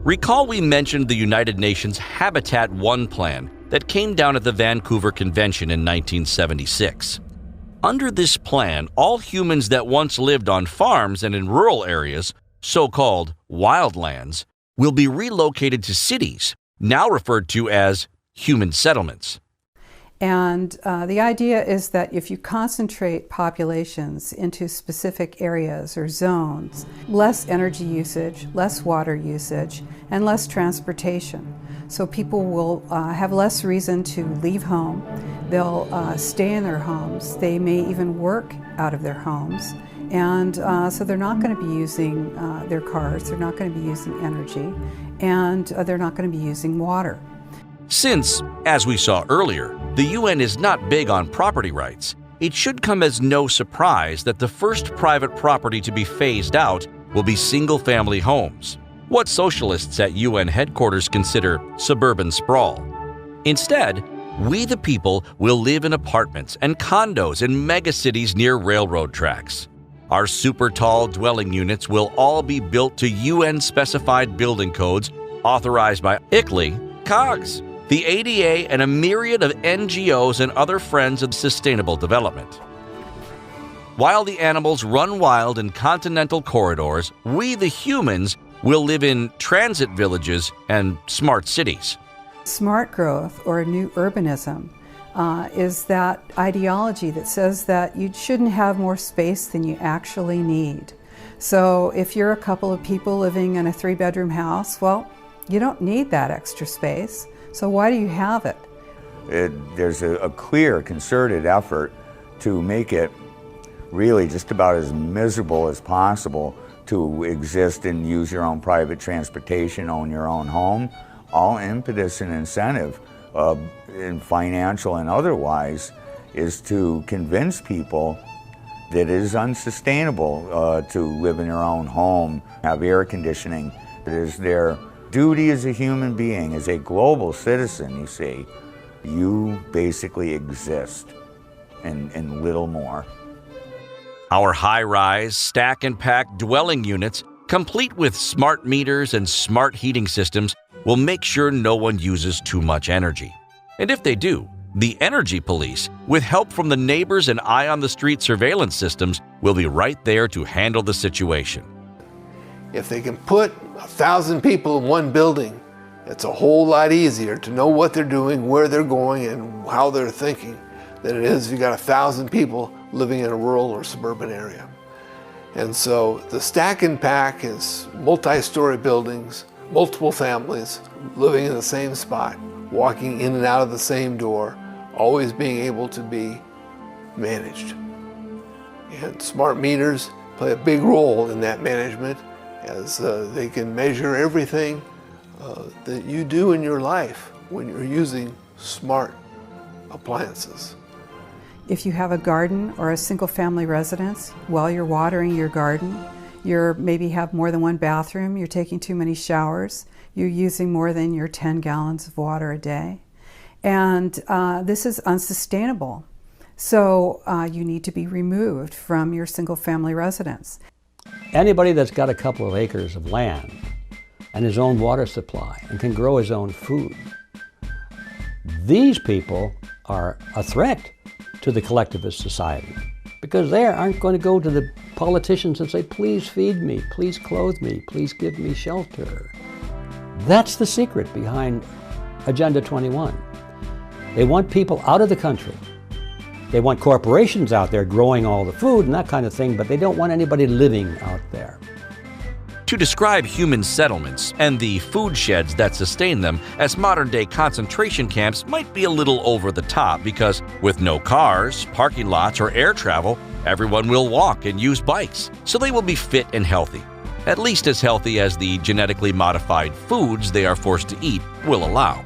Recall we mentioned the United Nations Habitat 1 plan that came down at the Vancouver Convention in 1976. Under this plan, all humans that once lived on farms and in rural areas, so-called wildlands, will be relocated to cities, now referred to as human settlements. And the idea is that if you concentrate populations into specific areas or zones, less energy usage, less water usage, and less transportation. So people will have less reason to leave home. They'll stay in their homes. They may even work out of their homes. And so they're not going to be using their cars, they're not going to be using energy, and they're not going to be using water. Since, as we saw earlier, the UN is not big on property rights, it should come as no surprise that the first private property to be phased out will be single-family homes, what socialists at UN headquarters consider suburban sprawl. Instead, we the people will live in apartments and condos in megacities near railroad tracks. Our super-tall dwelling units will all be built to UN-specified building codes authorized by ICLEI, COGS, the ADA, and a myriad of NGOs and other friends of sustainable development. While the animals run wild in continental corridors, we the humans will live in transit villages and smart cities. Smart growth, or new urbanism, is that ideology that says that you shouldn't have more space than you actually need. So if you're a couple of people living in a 3-bedroom house, well, you don't need that extra space. So why do you have it? There's a clear, concerted effort to make it really just about as miserable as possible to exist and use your own private transportation, own your own home. All impetus and incentive, in financial and otherwise, is to convince people that it is unsustainable to live in your own home, have air conditioning. It is their duty as a human being, as a global citizen, you see. You basically exist and little more. Our high-rise, stack and pack dwelling units, complete with smart meters and smart heating systems, will make sure no one uses too much energy. And if they do, the energy police, with help from the neighbors and eye-on-the-street surveillance systems, will be right there to handle the situation. If they can put 1,000 people in one building, it's a whole lot easier to know what they're doing, where they're going, and how they're thinking than it is if you got 1,000 people living in a rural or suburban area. And so the stack and pack is multi-story buildings, multiple families living in the same spot, walking in and out of the same door, always being able to be managed. And smart meters play a big role in that management, as they can measure everything that you do in your life when you're using smart appliances. If you have a garden or a single-family residence, while you're watering your garden, you maybe have more than one bathroom, you're taking too many showers, you're using more than your 10 gallons of water a day. And this is unsustainable. So you need to be removed from your single-family residence. Anybody that's got a couple of acres of land and his own water supply and can grow his own food, these people are a threat to the collectivist society, because they aren't going to go to the politicians and say, please feed me, please clothe me, please give me shelter. That's the secret behind Agenda 21. They want people out of the country. They want corporations out there growing all the food and that kind of thing, but they don't want anybody living out there. To describe human settlements and the food sheds that sustain them as modern-day concentration camps might be a little over the top, because with no cars, parking lots, or air travel, everyone will walk and use bikes, so they will be fit and healthy. At least as healthy as the genetically modified foods they are forced to eat will allow.